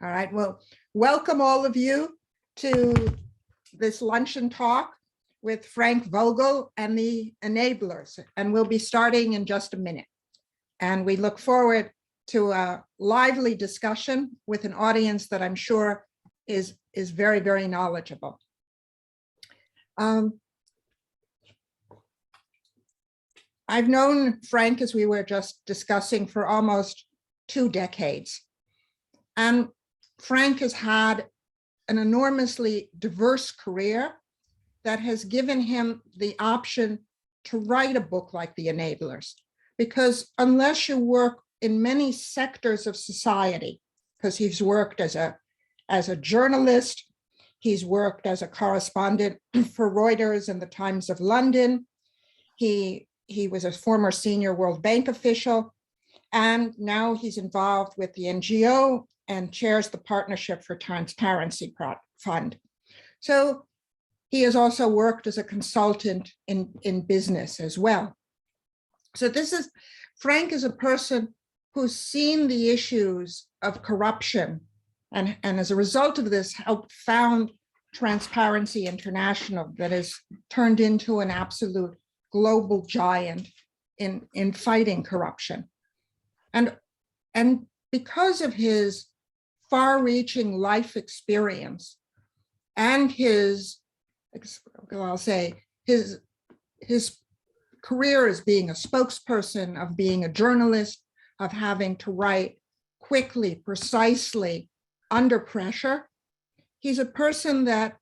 All right, well, welcome all of you to this luncheon talk with Frank Vogl and the Enablers, and we'll be starting in just a minute. And we look forward to a lively discussion with an audience that I'm sure is very, very knowledgeable. I've known Frank, as we were just discussing, for almost 2 decades. And Frank has had an enormously diverse career that has given him the option to write a book like The Enablers. Because unless you work in many sectors of society, because he's worked as a journalist, he's worked as a correspondent for Reuters and the Times of London, he was a former senior World Bank official, and now he's involved with the NGO and chairs the Partnership for Transparency Fund. So he has also worked as a consultant in business as well. So Frank is a person who's seen the issues of corruption and as a result of this helped found Transparency International that has turned into an absolute global giant in fighting corruption. And because of his far-reaching life experience and his career as being a spokesperson, of being a journalist, of having to write quickly, precisely, under pressure, he's a person that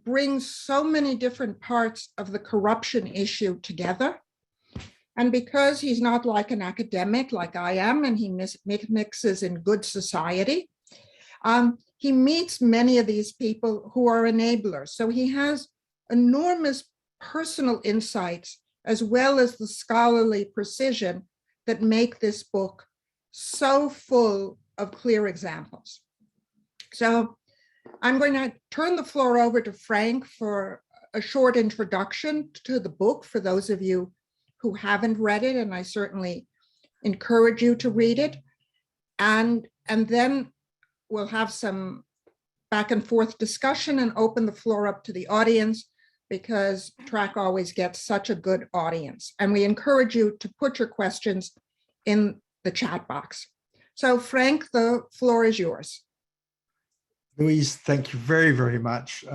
brings so many different parts of the corruption issue together. And because he's not like an academic like I am, and he mixes in good society, he meets many of these people who are enablers. So he has enormous personal insights as well as the scholarly precision that make this book so full of clear examples. So I'm going to turn the floor over to Frank for a short introduction to the book for those of you who haven't read it, and I certainly encourage you to read it. And then we'll have some back and forth discussion and open the floor up to the audience, because TRAC always gets such a good audience. And we encourage you to put your questions in the chat box. So Frank, the floor is yours. Louise, thank you very, very much.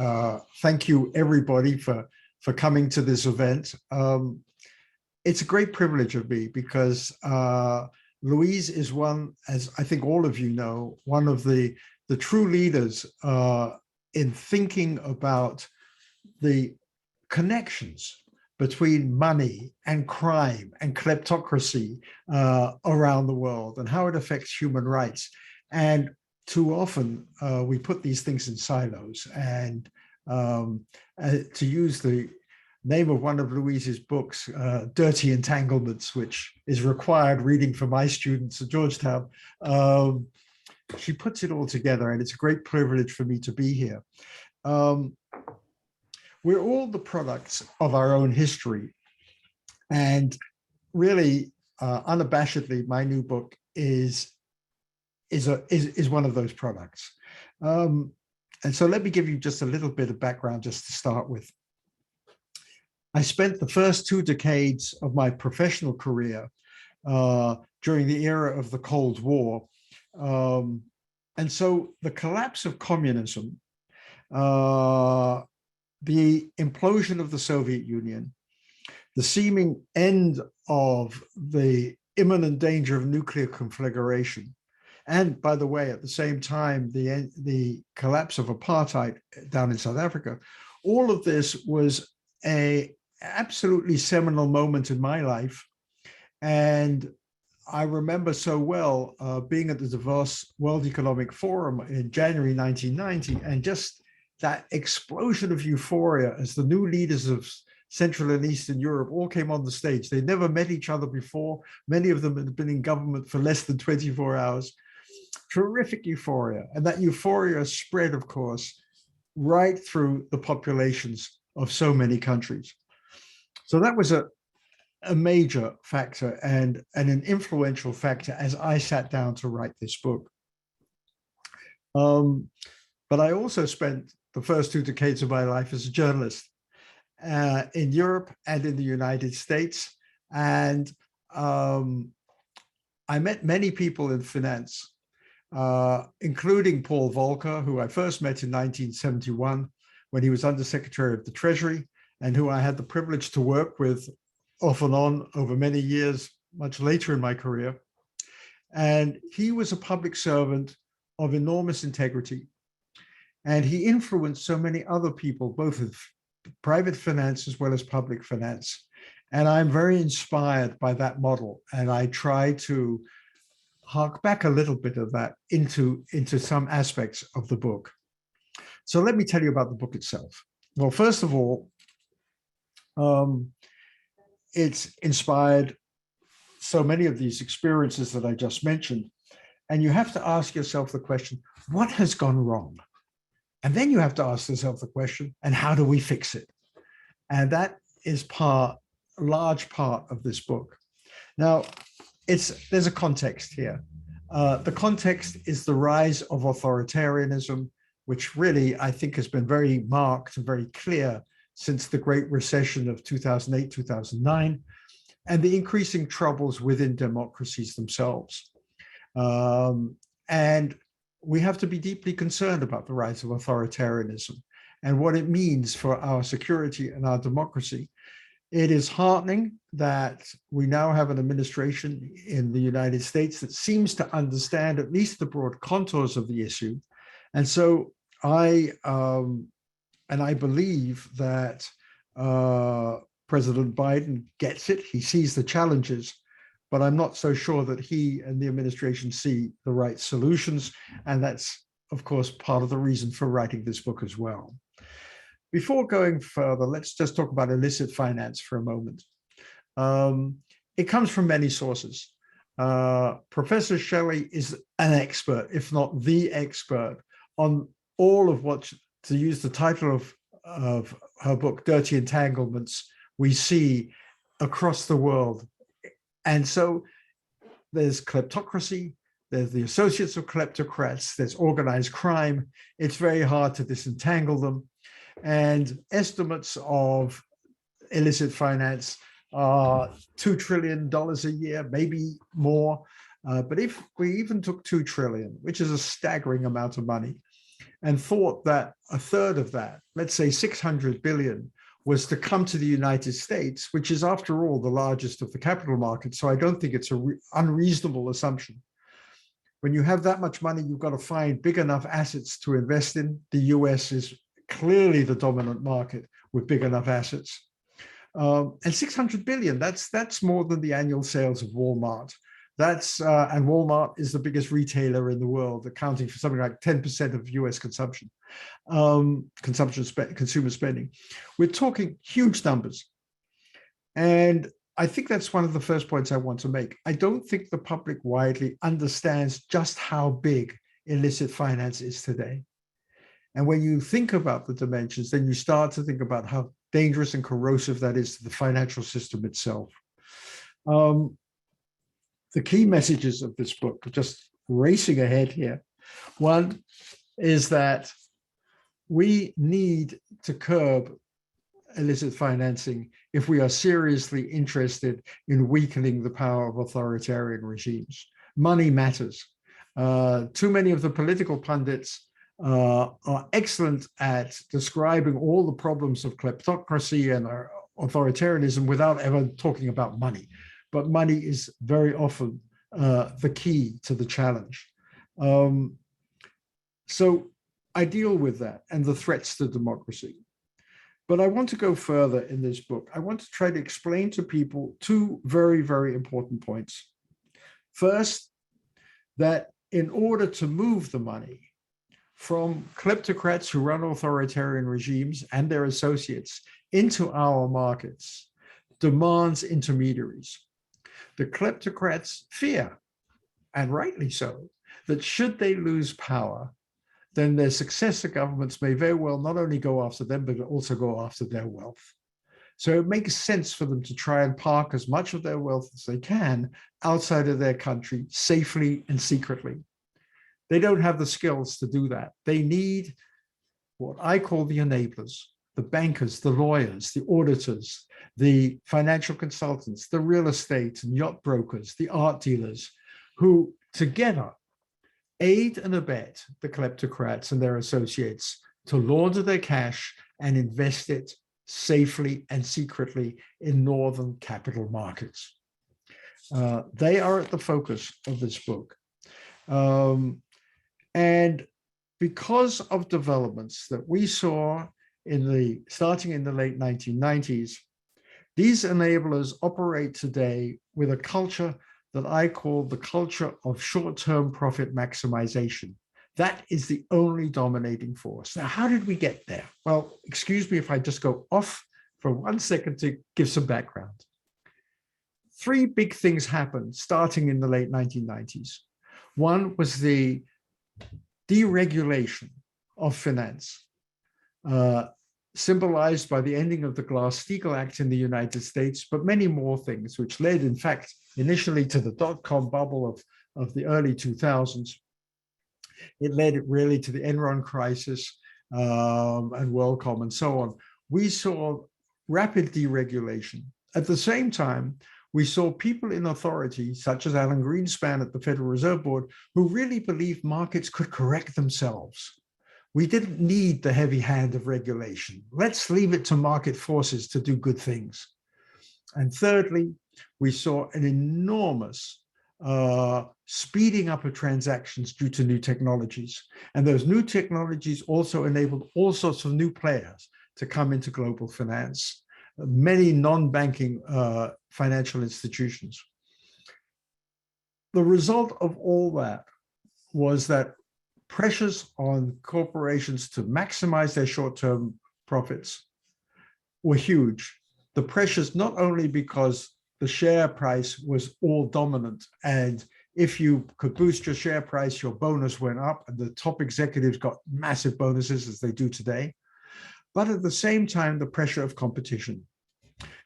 Thank you everybody for coming to this event. It's a great privilege of me because Louise is one, as I think all of you know, one of the true leaders in thinking about the connections between money and crime and kleptocracy around the world and how it affects human rights. And too often we put these things in silos. And to use the name of one of Louise's books, Dirty Entanglements, which is required reading for my students at Georgetown, she puts it all together, and it's a great privilege for me to be here. We're all the products of our own history, and really, unabashedly, my new book is one of those products. And so let me give you just a little bit of background just to start with. I spent the first 2 decades of my professional career during the era of the Cold War. And so the collapse of communism, the implosion of the Soviet Union, the seeming end of the imminent danger of nuclear conflagration, and by the way, at the same time, the collapse of apartheid down in South Africa, all of this was an absolutely seminal moment in my life. And I remember so well being at the Davos World Economic Forum in January 1990, and just that explosion of euphoria as the new leaders of Central and Eastern Europe all came on the stage. They'd never met each other before. Many of them had been in government for less than 24 hours. Terrific euphoria. And that euphoria spread, of course, right through the populations of so many countries. So that was a major factor and an influential factor as I sat down to write this book. But I also spent the first 2 decades of my life as a journalist in Europe and in the United States. And I met many people in finance, including Paul Volcker, who I first met in 1971 when he was Undersecretary of the Treasury, and who I had the privilege to work with off and on over many years, much later in my career. And he was a public servant of enormous integrity. And he influenced so many other people, both in private finance as well as public finance. And I'm very inspired by that model. And I try to hark back a little bit of that into some aspects of the book. So let me tell you about the book itself. Well, first of all, it's inspired so many of these experiences that I just mentioned. And you have to ask yourself the question, what has gone wrong? And then you have to ask yourself the question, and how do we fix it? And that is a large part of this book. Now, there's a context here. The context is the rise of authoritarianism, which really, I think, has been very marked and very clear since the Great Recession of 2008, 2009, and the increasing troubles within democracies themselves. And we have to be deeply concerned about the rise of authoritarianism and what it means for our security and our democracy. It is heartening that we now have an administration in the United States that seems to understand at least the broad contours of the issue. And so I believe that President Biden gets it. He sees the challenges, but I'm not so sure that he and the administration see the right solutions. And that's, of course, part of the reason for writing this book as well. Before going further, let's just talk about illicit finance for a moment. It comes from many sources. Professor Shelley is an expert, if not the expert, on all of what, to use the title of her book, Dirty Entanglements, we see across the world. And so there's kleptocracy, there's the associates of kleptocrats, there's organized crime. It's very hard to disentangle them. And estimates of illicit finance are $2 trillion a year, maybe more. But if we even took 2 trillion, which is a staggering amount of money, and thought that a third of that, let's say 600 billion, was to come to the United States, which is, after all, the largest of the capital markets. So I don't think it's an unreasonable assumption. When you have that much money, you've got to find big enough assets to invest in. The US is clearly the dominant market with big enough assets. And 600 billion, that's more than the annual sales of Walmart. And Walmart is the biggest retailer in the world, accounting for something like 10% of US consumption, consumer spending. We're talking huge numbers. And I think that's one of the first points I want to make. I don't think the public widely understands just how big illicit finance is today. And when you think about the dimensions, then you start to think about how dangerous and corrosive that is to the financial system itself. The key messages of this book, just racing ahead here. One is that we need to curb illicit financing if we are seriously interested in weakening the power of authoritarian regimes. Money matters. Too many of the political pundits are excellent at describing all the problems of kleptocracy and authoritarianism without ever talking about money. But money is very often the key to the challenge. So I deal with that and the threats to democracy. But I want to go further in this book. I want to try to explain to people 2 very, very important points. First, that in order to move the money from kleptocrats who run authoritarian regimes and their associates into our markets demands intermediaries. The kleptocrats fear, and rightly so, that should they lose power, then their successor governments may very well not only go after them, but also go after their wealth. So it makes sense for them to try and park as much of their wealth as they can outside of their country, safely and secretly. They don't have the skills to do that. They need what I call the enablers, the bankers, the lawyers, the auditors, the financial consultants, the real estate and yacht brokers, the art dealers, who together aid and abet the kleptocrats and their associates to launder their cash and invest it safely and secretly in northern capital markets. They are at the focus of this book. And because of developments that we saw starting in the late 1990s, these enablers operate today with a culture that I call the culture of short-term profit maximization. That is the only dominating force. Now, how did we get there? Well, excuse me if I just go off for 1 second to give some background. 3 big things happened starting in the late 1990s. One was the deregulation of finance, symbolized by the ending of the Glass-Steagall Act in the United States, but many more things, which led, in fact, initially to the dot-com bubble of the early 2000s. It led really to the Enron crisis and WorldCom and so on. We saw rapid deregulation. At the same time, we saw people in authority, such as Alan Greenspan at the Federal Reserve Board, who really believed markets could correct themselves. We didn't need the heavy hand of regulation. Let's leave it to market forces to do good things. And thirdly, we saw an enormous speeding up of transactions due to new technologies. And those new technologies also enabled all sorts of new players to come into global finance, many non-banking financial institutions. The result of all that was that pressures on corporations to maximize their short-term profits were huge. The pressures not only because the share price was all dominant, and if you could boost your share price, your bonus went up, and the top executives got massive bonuses as they do today, but at the same time, the pressure of competition.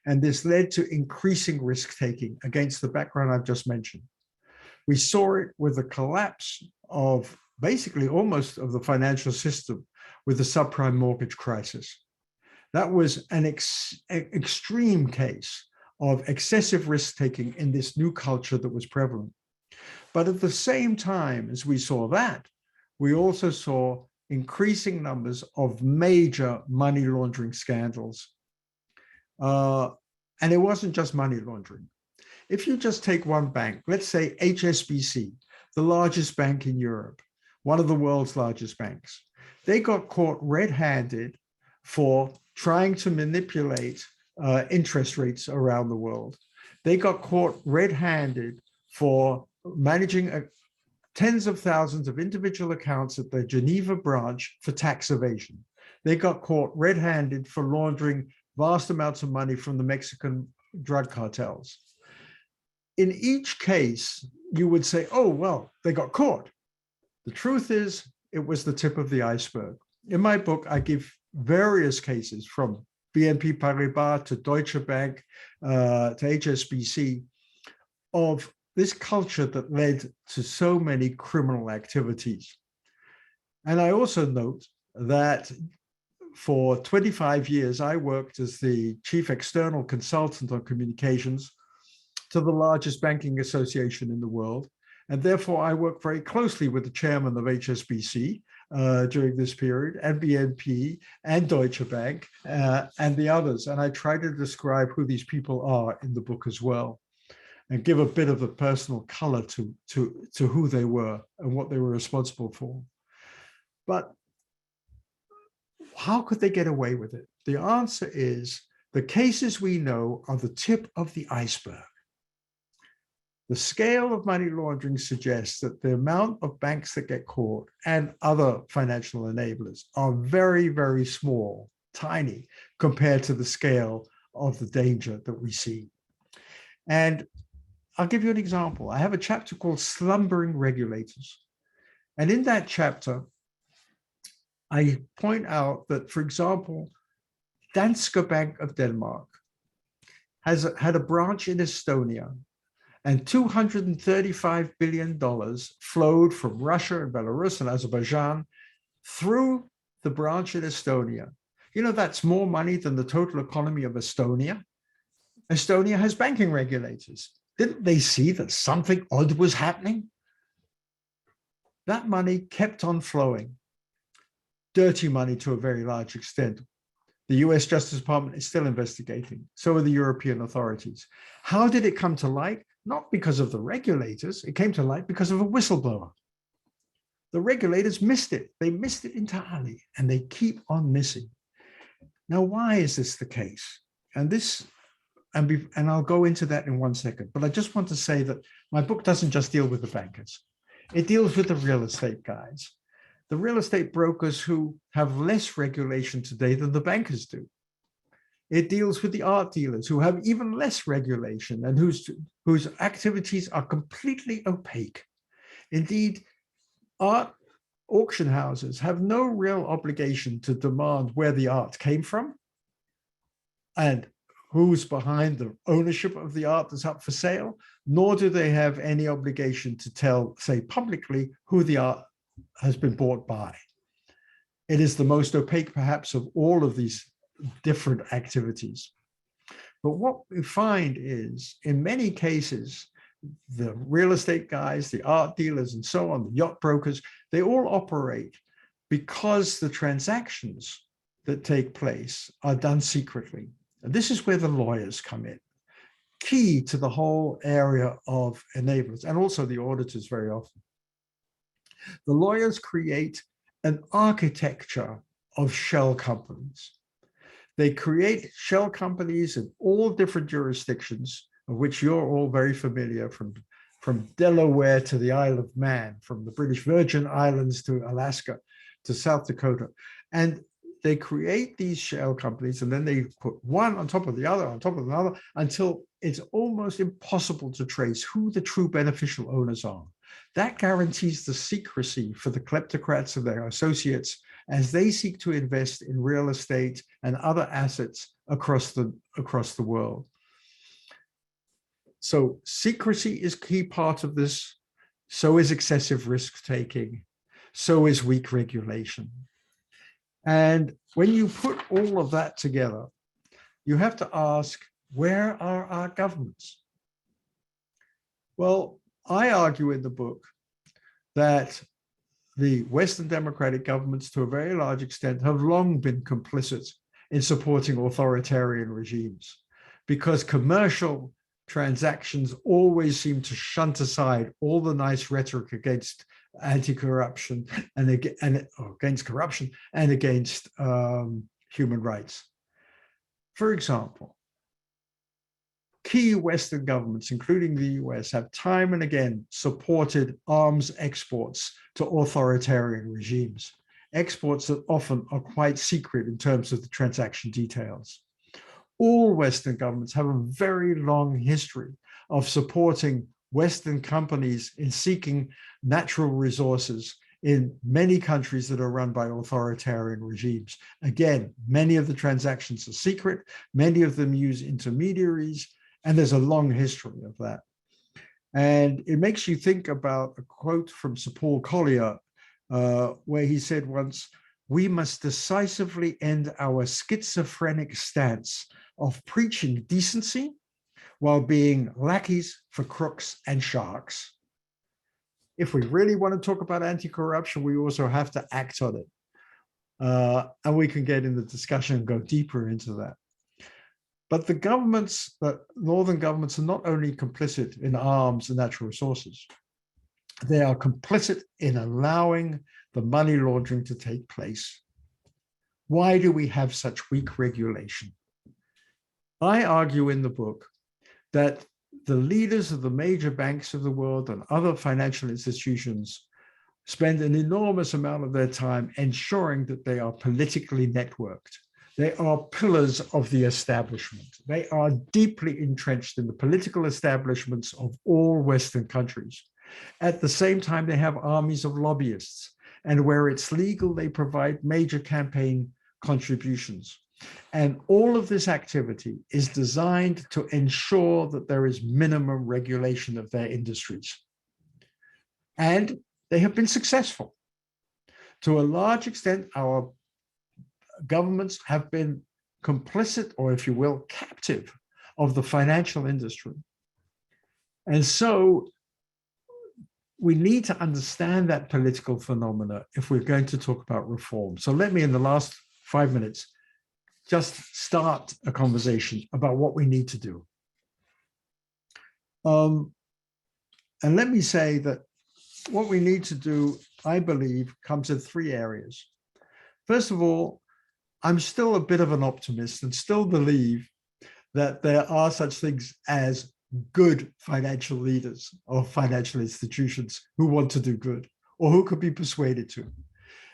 And this led to increasing risk-taking against the background I've just mentioned. We saw it with the collapse of basically almost of the financial system with the subprime mortgage crisis. That was an extreme case of excessive risk-taking in this new culture that was prevalent. But at the same time as we saw that, we also saw increasing numbers of major money laundering scandals. And it wasn't just money laundering. If you just take one bank, let's say HSBC, the largest bank in Europe, one of the world's largest banks, they got caught red-handed for trying to manipulate interest rates around the world. They got caught red-handed for managing tens of thousands of individual accounts at their Geneva branch for tax evasion. They got caught red-handed for laundering vast amounts of money from the Mexican drug cartels. In each case, you would say, oh, well, they got caught. The truth is, it was the tip of the iceberg. In my book, I give various cases from BNP Paribas to Deutsche Bank to HSBC of this culture that led to so many criminal activities. And I also note that for 25 years, I worked as the chief external consultant on communications to the largest banking association in the world. And therefore, I worked very closely with the chairman of HSBC during this period, and BNP, and Deutsche Bank, and the others. And I try to describe who these people are in the book as well, and give a bit of a personal color to who they were and what they were responsible for. But how could they get away with it? The answer is the cases we know are the tip of the iceberg. The scale of money laundering suggests that the amount of banks that get caught and other financial enablers are very, very small, tiny, compared to the scale of the danger that we see. And I'll give you an example. I have a chapter called Slumbering Regulators. And in that chapter, I point out that, for example, Danske Bank of Denmark had a branch in Estonia, And $235 billion flowed from Russia and Belarus and Azerbaijan through the branch in Estonia. You know, that's more money than the total economy of Estonia. Estonia has banking regulators. Didn't they see that something odd was happening? That money kept on flowing. Dirty money to a very large extent. The US Justice Department is still investigating. So are the European authorities. How did it come to light? Not because of the regulators. It came to light because of a whistleblower. The regulators missed it. They missed it entirely, and they keep on missing. Now, why is this the case? And I'll go into that in 1 second, but I just want to say that my book doesn't just deal with the bankers. It deals with the real estate guys, the real estate brokers who have less regulation today than the bankers do. It deals with the art dealers who have even less regulation and whose activities are completely opaque. Indeed, art auction houses have no real obligation to demand where the art came from and who's behind the ownership of the art that's up for sale, nor do they have any obligation to tell, say, publicly who the art has been bought by. It is the most opaque, perhaps, of all of these different activities. But what we find is, in many cases, the real estate guys, the art dealers, and so on, the yacht brokers, they all operate because the transactions that take place are done secretly. And this is where the lawyers come in, key to the whole area of enablers, and also the auditors very often. The lawyers create an architecture of shell companies. They create shell companies in all different jurisdictions, of which you're all very familiar, from Delaware to the Isle of Man, from the British Virgin Islands to Alaska to South Dakota. And they create these shell companies, and then they put one on top of the other, on top of another, until it's almost impossible to trace who the true beneficial owners are. That guarantees the secrecy for the kleptocrats and their associates as they seek to invest in real estate and other assets across the world. So secrecy is a key part of this. So is excessive risk-taking. So is weak regulation. And when you put all of that together, you have to ask, where are our governments? Well, I argue in the book that the Western democratic governments, to a very large extent, have long been complicit in supporting authoritarian regimes, because commercial transactions always seem to shunt aside all the nice rhetoric against anti-corruption and against corruption and against human rights. For example, key Western governments, including the US, have time and again supported arms exports to authoritarian regimes, exports that often are quite secret in terms of the transaction details. All Western governments have a very long history of supporting Western companies in seeking natural resources in many countries that are run by authoritarian regimes. Again, many of the transactions are secret, many of them use intermediaries, and there's a long history of that. And it makes you think about a quote from Sir Paul Collier, where he said once, "We must decisively end our schizophrenic stance of preaching decency while being lackeys for crooks and sharks." If we really want to talk about anti-corruption, we also have to act on it. And we can get in the discussion and go deeper into that. But the governments, the northern governments, are not only complicit in arms and natural resources, they are complicit in allowing the money laundering to take place. Why do we have such weak regulation? I argue in the book that the leaders of the major banks of the world and other financial institutions spend an enormous amount of their time ensuring that they are politically networked. They are pillars of the establishment. They are deeply entrenched in the political establishments of all Western countries. At the same time, they have armies of lobbyists, and where it's legal, they provide major campaign contributions. And all of this activity is designed to ensure that there is minimum regulation of their industries. And they have been successful. To a large extent, our governments have been complicit, or if you will, captive of the financial industry. And so we need to understand that political phenomena if we're going to talk about reform. So let me, in the last 5 minutes, just start a conversation about what we need to do. And let me say that what we need to do, I believe, comes in 3 areas. First of all, I'm still a bit of an optimist and still believe that there are such things as good financial leaders or financial institutions who want to do good or who could be persuaded to.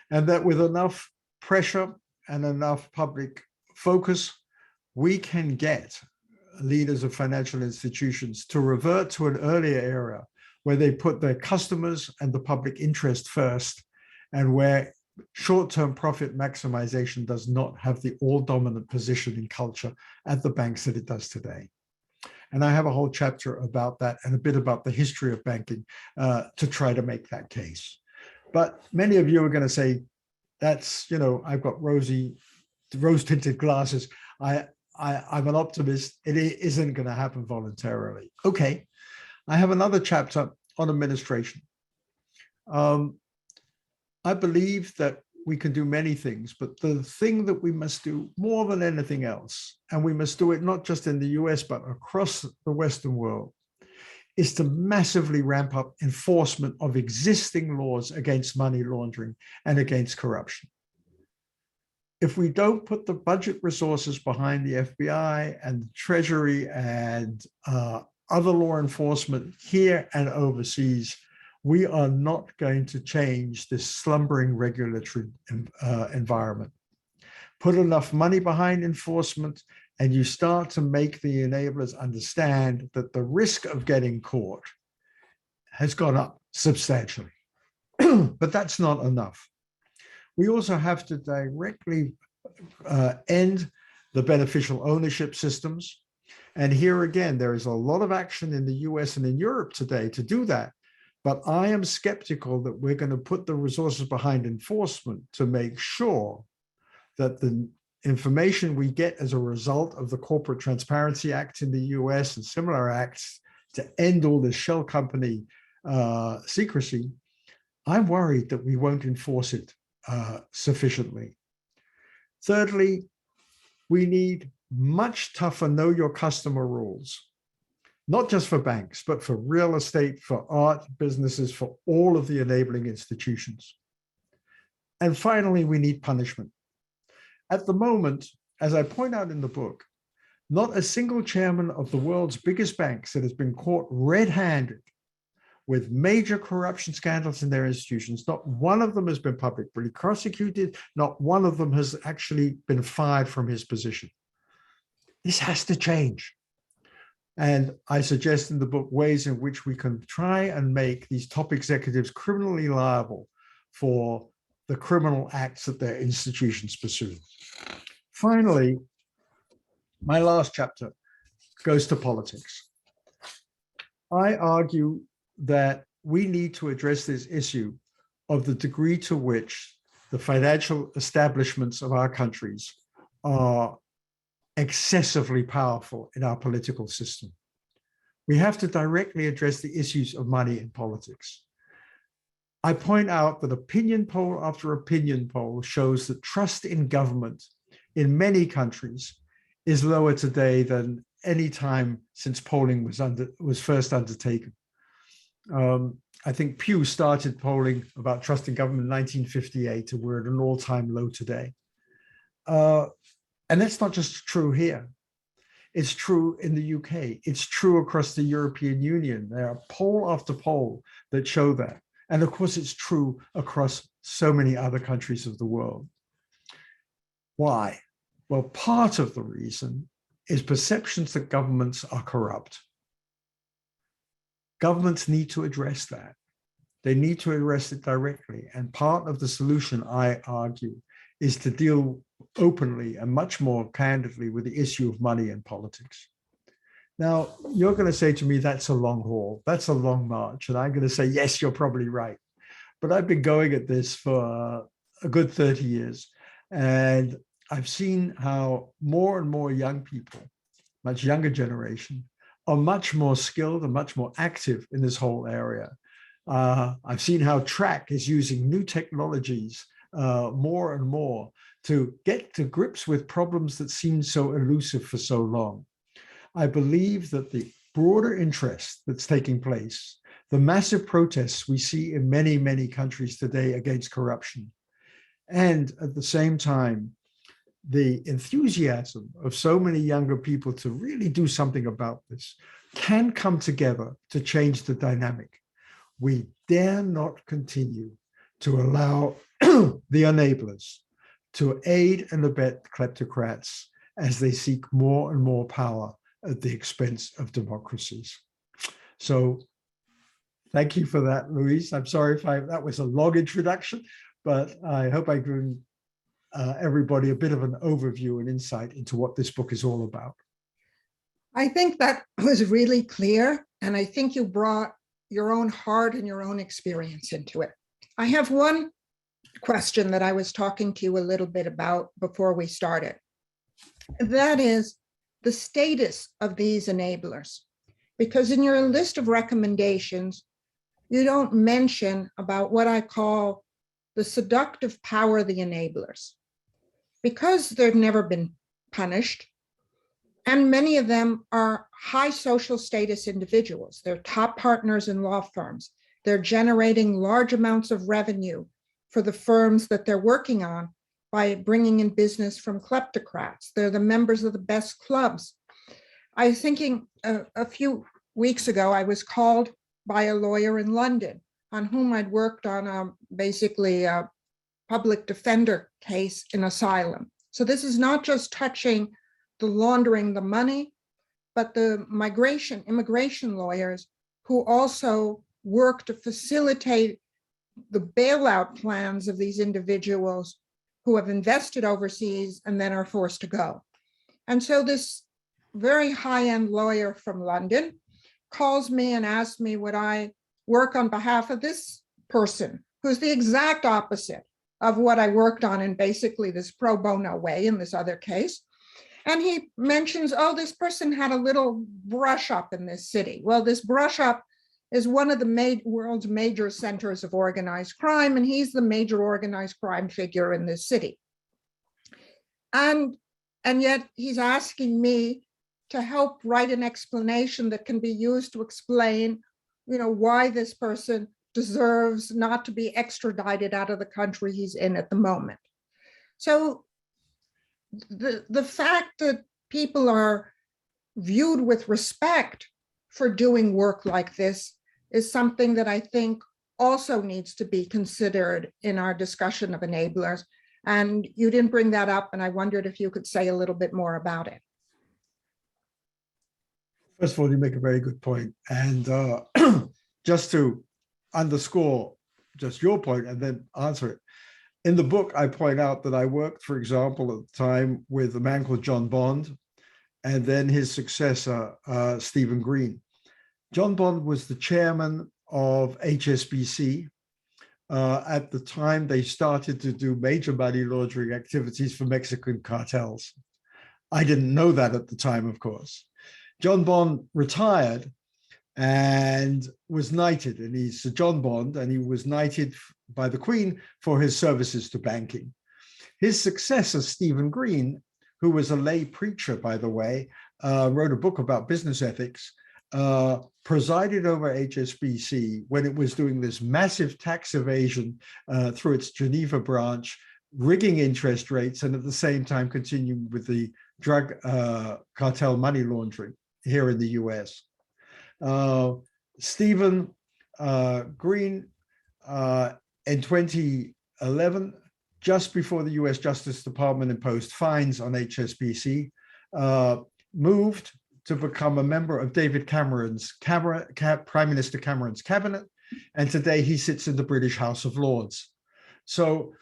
And that with enough pressure and enough public focus, we can get leaders of financial institutions to revert to an earlier era where they put their customers and the public interest first, and where short-term profit maximization does not have the all-dominant position in culture at the banks that it does today. And I have a whole chapter about that and a bit about the history of banking to try to make that case. But many of you are going to say, that's, I've got rose-tinted glasses. I'm an optimist. It isn't going to happen voluntarily. Okay. I have another chapter on administration. I believe that we can do many things, but the thing that we must do more than anything else, and we must do it not just in the US, but across the Western world, is to massively ramp up enforcement of existing laws against money laundering and against corruption. If we don't put the budget resources behind the FBI and the Treasury and other law enforcement here and overseas, we are not going to change this slumbering regulatory environment. Put enough money behind enforcement, and you start to make the enablers understand that the risk of getting caught has gone up substantially. But that's not enough. We also have to directly end the beneficial ownership systems. And here again, there is a lot of action in the US and in Europe today to do that. But I am skeptical that we're going to put the resources behind enforcement to make sure that the information we get as a result of the Corporate Transparency Act in the US and similar acts to end all this shell company secrecy, I'm worried that we won't enforce it sufficiently. Thirdly, we need much tougher know your customer rules, not just for banks, but for real estate, for art businesses, for all of the enabling institutions. And finally, we need punishment. At the moment, as I point out in the book, not a single chairman of the world's biggest banks that has been caught red-handed with major corruption scandals in their institutions, not one of them has been publicly prosecuted, not one of them has actually been fired from his position. This has to change. And I suggest in the book ways in which we can try and make these top executives criminally liable for the criminal acts that their institutions pursue. Finally, my last chapter goes to politics. I argue that we need to address this issue of the degree to which the financial establishments of our countries are excessively powerful in our political system. We have to directly address the issues of money in politics. I point out that opinion poll after opinion poll shows that trust in government in many countries is lower today than any time since polling was first undertaken. I think Pew started polling about trust in government in 1958, and we're at an all-time low today. And that's not just true here. It's true in the UK. It's true across the European Union. There are poll after poll that show that. And of course, it's true across so many other countries of the world. Why? Well, part of the reason is perceptions that governments are corrupt. Governments need to address that. They need to address it directly. And part of the solution, I argue, is to deal openly and much more candidly with the issue of money and politics. Now, you're going to say to me, that's a long haul, that's a long march. And I'm going to say, yes, you're probably right. But I've been going at this for a good 30 years. And I've seen how more and more young people, much younger generation, are much more skilled and much more active in this whole area. I've seen how Track is using new technologies more and more to get to grips with problems that seemed so elusive for so long. I believe that the broader interest that's taking place, the massive protests we see in many, many countries today against corruption, and at the same time, the enthusiasm of so many younger people to really do something about this can come together to change the dynamic. We dare not continue to allow the enablers to aid and abet kleptocrats as they seek more and more power at the expense of democracies. So thank you for that, Louise. I'm sorry if that was a long introduction, but I hope I've given everybody a bit of an overview and insight into what this book is all about. I think that was really clear, and I think you brought your own heart and your own experience into it. I have one question that I was talking to you a little bit about before we started. That is the status of these enablers. Because in your list of recommendations, you don't mention about what I call the seductive power of the enablers. Because they've never been punished, and many of them are high social status individuals. They're top partners in law firms. They're generating large amounts of revenue for the firms that they're working on by bringing in business from kleptocrats. They're the members of the best clubs. I was thinking a few weeks ago, I was called by a lawyer in London on whom I'd worked on basically a public defender case in asylum. So this is not just touching the laundering the money, but the immigration lawyers who also work to facilitate the bailout plans of these individuals who have invested overseas and then are forced to go. And so this very high-end lawyer from London calls me and asks me, would I work on behalf of this person who's the exact opposite of what I worked on in basically this pro bono way in this other case. And he mentions, oh, this person had a little brush up in this city. Well, this brush up is one of the world's major centers of organized crime, and he's the major organized crime figure in this city. And yet he's asking me to help write an explanation that can be used to explain, why this person deserves not to be extradited out of the country he's in at the moment. So the fact that people are viewed with respect for doing work like this is something that I think also needs to be considered in our discussion of enablers. And you didn't bring that up, and I wondered if you could say a little bit more about it. First of all, you make a very good point. And just to underscore just your point and then answer it. In the book, I point out that I worked, for example, at the time with a man called John Bond, and then his successor, Stephen Green. John Bond was the chairman of HSBC. At the time, they started to do major money laundering activities for Mexican cartels. I didn't know that at the time, of course. John Bond retired and was knighted, and he's Sir John Bond, and he was knighted by the Queen for his services to banking. His successor, Stephen Green, who was a lay preacher, by the way, wrote a book about business ethics, presided over HSBC when it was doing this massive tax evasion through its Geneva branch, rigging interest rates, and at the same time continuing with the drug cartel money laundering here in the US. Stephen Green, in 2011, just before the US Justice Department imposed fines on HSBC, moved to become a member of David Cameron's Prime Minister Cameron's cabinet, and today he sits in the British House of Lords. So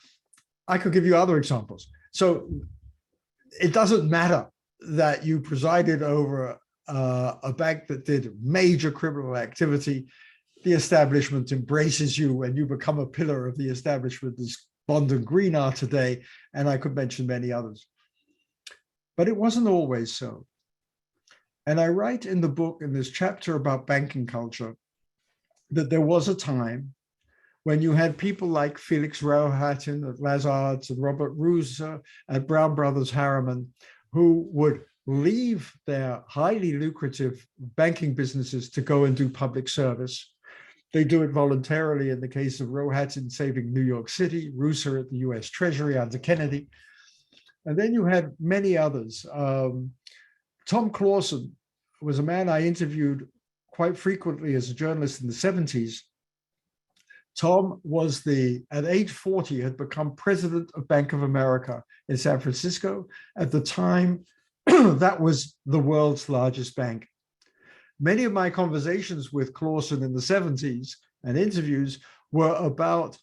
I could give you other examples. So it doesn't matter that you presided over a bank that did major criminal activity. The establishment embraces you and you become a pillar of the establishment, as Bond and Green are today, and I could mention many others. But it wasn't always so. And I write in the book, in this chapter about banking culture, that there was a time when you had people like Felix Rohatyn at Lazard's and Robert Roos at Brown Brothers Harriman, who would leave their highly lucrative banking businesses to go and do public service. They do it voluntarily in the case of Rohatyn saving New York City, Rooser at the US Treasury under Kennedy. And then you had many others. Tom Clawson was a man I interviewed quite frequently as a journalist in the 70s. Tom was at age 40, had become president of Bank of America in San Francisco. At the time, that was the world's largest bank. Many of my conversations with Clawson in the 70s and interviews were about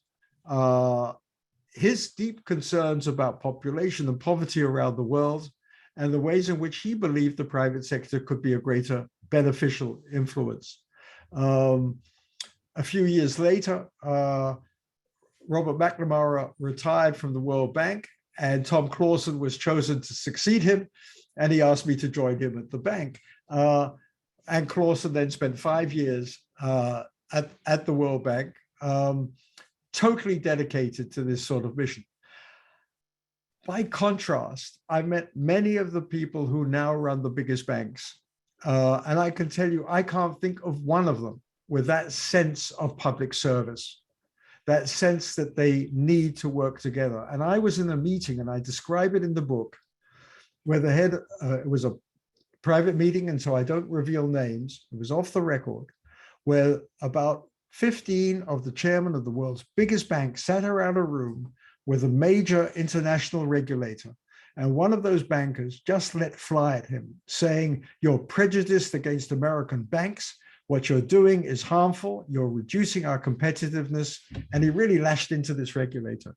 his deep concerns about population and poverty around the world and the ways in which he believed the private sector could be a greater beneficial influence. A few years later, Robert McNamara retired from the World Bank and Tom Clawson was chosen to succeed him, and he asked me to join him at the bank. And Clawson then spent 5 years at the World Bank, totally dedicated to this sort of mission. By contrast, I met many of the people who now run the biggest banks. And I can tell you, I can't think of one of them with that sense of public service, that sense that they need to work together. And I was in a meeting, and I describe it in the book, where the head, it was a private meeting, and so I don't reveal names, it was off the record, where about 15 of the chairmen of the world's biggest bank sat around a room with a major international regulator. And one of those bankers just let fly at him, saying, "You're prejudiced against American banks. What you're doing is harmful. You're reducing our competitiveness." And he really lashed into this regulator.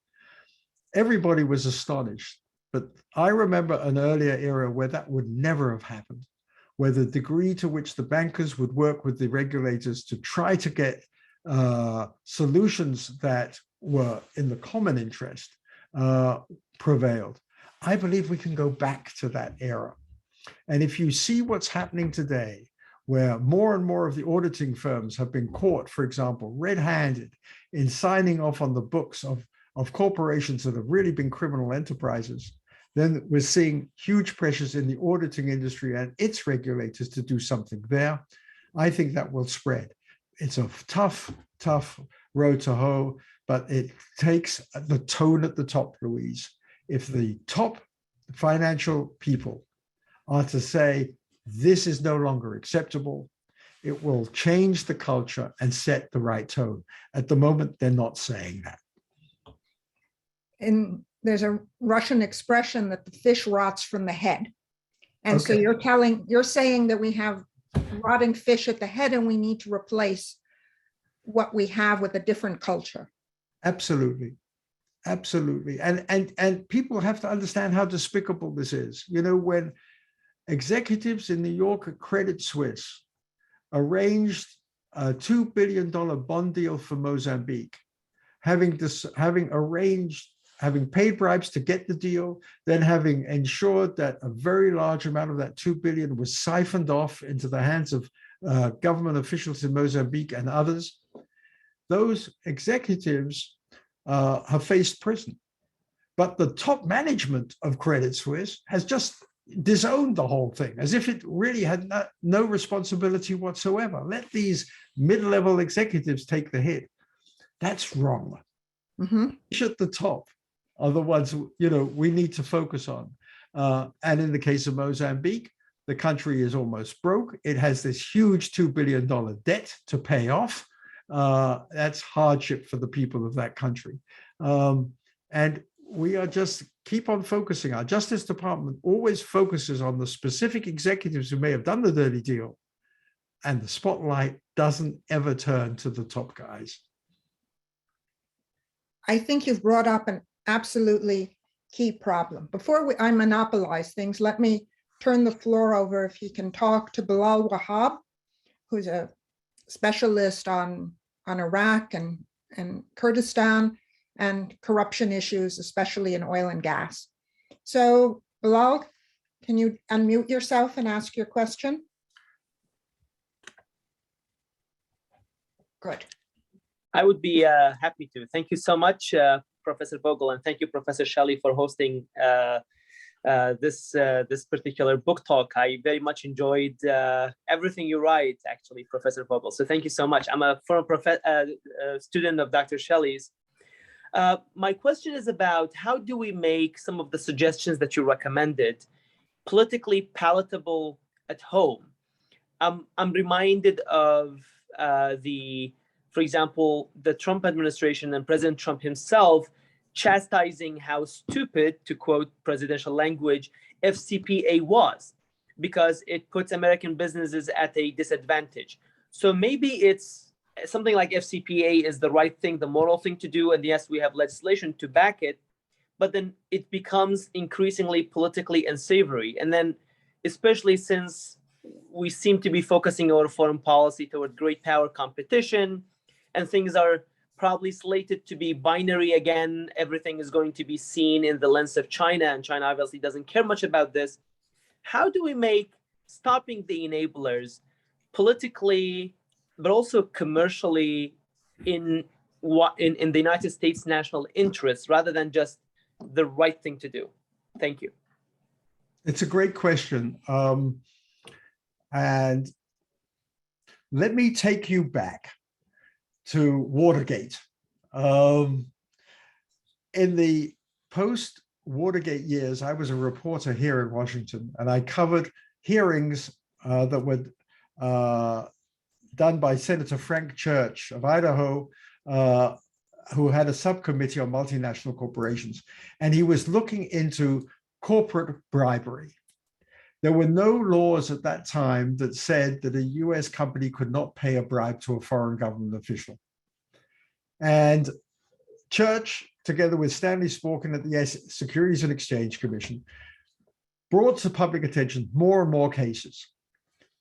Everybody was astonished. But I remember an earlier era where that would never have happened, where the degree to which the bankers would work with the regulators to try to get solutions that were in the common interest prevailed. I believe we can go back to that era. And if you see what's happening today, where more and more of the auditing firms have been caught, for example, red-handed in signing off on the books of corporations that have really been criminal enterprises, then we're seeing huge pressures in the auditing industry and its regulators to do something there. I think that will spread. It's a tough, tough road to hoe, but it takes the tone at the top, Louise. If the top financial people are to say, this is no longer acceptable, it will change the culture and set the right tone. At the moment, they're not saying that. And there's a Russian expression that the fish rots from the head. And so Okay. you're saying that we have rotting fish at the head and we need to replace what we have with a different culture. Absolutely. Absolutely. And people have to understand how despicable this is. You know, when executives in New York at Credit Suisse arranged a $2 billion bond deal for Mozambique, having paid bribes to get the deal, then having ensured that a very large amount of that $2 billion was siphoned off into the hands of government officials in Mozambique and others, those executives have faced prison. But the top management of Credit Suisse has just disowned the whole thing, as if it really had no responsibility whatsoever. Let these mid-level executives take the hit. That's wrong. Mm-hmm. At the top are the ones, you know, we need to focus on. And in the case of Mozambique, the country is almost broke. It has this huge $2 billion debt to pay off. That's hardship for the people of that country. And we are just keep on focusing. Our Justice Department always focuses on the specific executives who may have done the dirty deal, and the spotlight doesn't ever turn to the top guys. I think you've brought up an absolutely key problem. Before I monopolize things, let me turn the floor over, if you can talk, to Bilal Wahab, who's a specialist on Iraq and Kurdistan and corruption issues, especially in oil and gas. So Bilal, can you unmute yourself and ask your question? Good. I would be happy to. Thank you so much, Professor Vogl, and thank you, Professor Shelley, for hosting this particular book talk. I very much enjoyed everything you write, actually, Professor Vogl. So thank you so much. I'm a former student of Dr. Shelley's. My question is about how do we make some of the suggestions that you recommended politically palatable at home? I'm reminded of for example, the Trump administration and President Trump himself chastising how stupid, to quote presidential language, FCPA was, because it puts American businesses at a disadvantage. So maybe it's something like FCPA is the right thing, the moral thing to do, and yes, we have legislation to back it, but then it becomes increasingly politically unsavory. And then, especially since we seem to be focusing our foreign policy toward great power competition, and things are probably slated to be binary again. Everything is going to be seen in the lens of China, and China obviously doesn't care much about this. How do we make stopping the enablers politically, but also commercially in the United States' national interests, rather than just the right thing to do? Thank you. It's a great question. And let me take you back to Watergate. In the post-Watergate years, I was a reporter here in Washington, and I covered hearings that were done by Senator Frank Church of Idaho, who had a subcommittee on multinational corporations, and he was looking into corporate bribery. There were no laws at that time that said that a US company could not pay a bribe to a foreign government official. And Church, together with Stanley Sporkin at the Securities and Exchange Commission, brought to public attention more and more cases.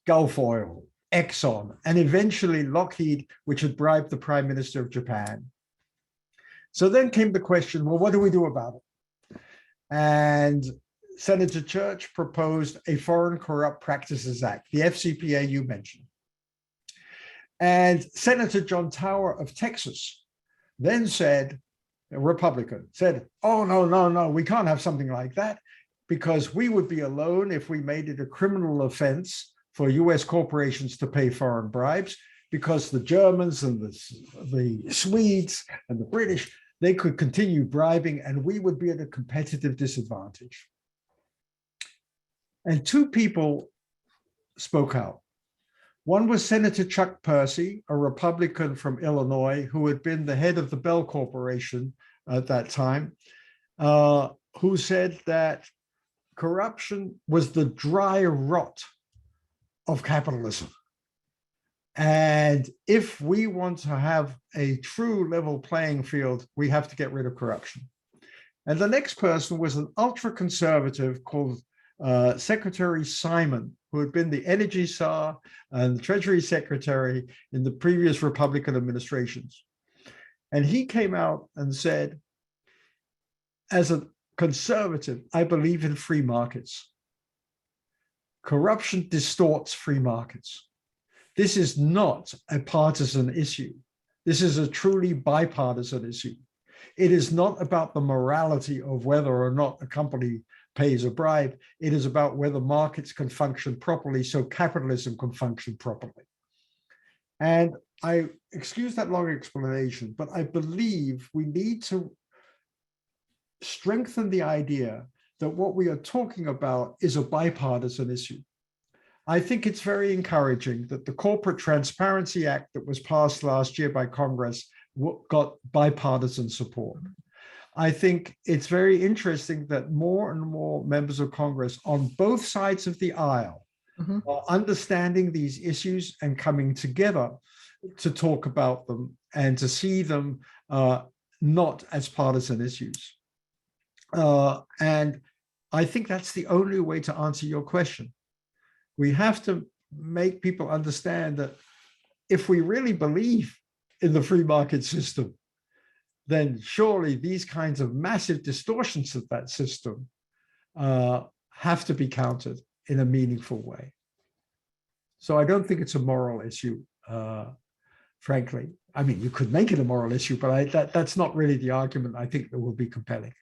Gulf Oil, Exxon, and eventually Lockheed, which had bribed the Prime Minister of Japan. So then came the question, well, what do we do about it? And Senator Church proposed a Foreign Corrupt Practices Act, the FCPA you mentioned. And Senator John Tower of Texas then said, a Republican, said, oh, no, we can't have something like that, because we would be alone if we made it a criminal offense for US corporations to pay foreign bribes, because the Germans and the Swedes and the British, they could continue bribing and we would be at a competitive disadvantage. And two people spoke out. One was Senator Chuck Percy, a Republican from Illinois, who had been the head of the Bell Corporation at that time, who said that corruption was the dry rot of capitalism. And if we want to have a true level playing field, we have to get rid of corruption. And the next person was an ultra-conservative called Secretary Simon, who had been the energy czar and the Treasury Secretary in the previous Republican administrations. And he came out and said, as a conservative, I believe in free markets. Corruption distorts free markets. This is not a partisan issue. This is a truly bipartisan issue. It is not about the morality of whether or not a company pays a bribe. It is about whether markets can function properly so capitalism can function properly. And I excuse that long explanation, but I believe we need to strengthen the idea that what we are talking about is a bipartisan issue. I think it's very encouraging that the Corporate Transparency Act that was passed last year by Congress got bipartisan support. I think it's very interesting that more and more members of Congress on both sides of the aisle are understanding these issues and coming together to talk about them and to see them not as partisan issues. And I think that's the only way to answer your question. We have to make people understand that if we really believe in the free market system, then surely these kinds of massive distortions of that system have to be countered in a meaningful way. So I don't think it's a moral issue, frankly. I mean, you could make it a moral issue, but that's not really the argument I think that will be compelling.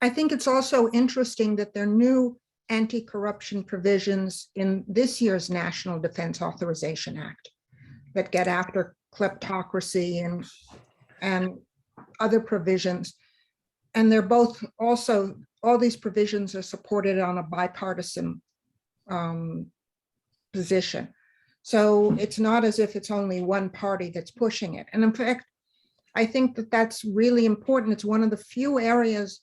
I think it's also interesting that there are new anti-corruption provisions in this year's National Defense Authorization Act that get after kleptocracy and other provisions. And they're both also, all these provisions are supported on a bipartisan position. So it's not as if it's only one party that's pushing it. And in fact, I think that that's really important. It's one of the few areas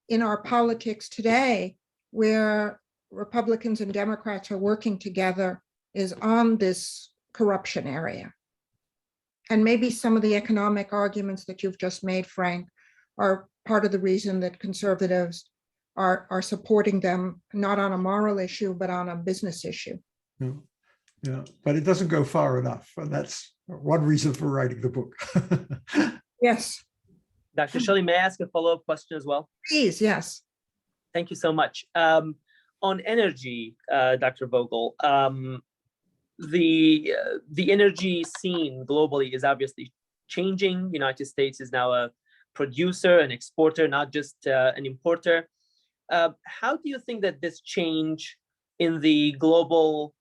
in our politics today where Republicans and Democrats are working together is on this corruption area. And maybe some of the economic arguments that you've just made, Frank, are part of the reason that conservatives are supporting them, not on a moral issue, but on a business issue. Yeah, yeah, but it doesn't go far enough. And that's one reason for writing the book. Yes. Dr. Shelley, may I ask a follow-up question as well? Please, yes. Thank you so much. On energy, Dr. Vogl, the energy scene globally is obviously changing. United States is now a producer, an exporter, not just an importer. How do you think that this change in the global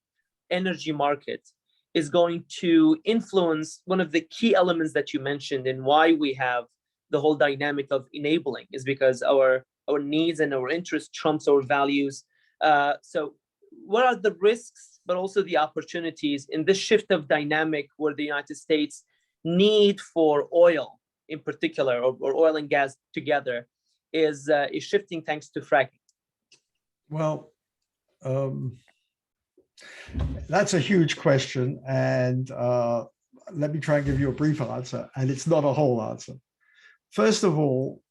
energy market is going to influence one of the key elements that you mentioned and why we have the whole dynamic of enabling is because our needs and our interests trumps our values. So what are the risks, but also the opportunities in this shift of dynamic where the United States need for oil in particular, or oil and gas together, is shifting thanks to fracking? Well, that's a huge question. And let me try and give you a brief answer. And it's not a whole answer. First of all,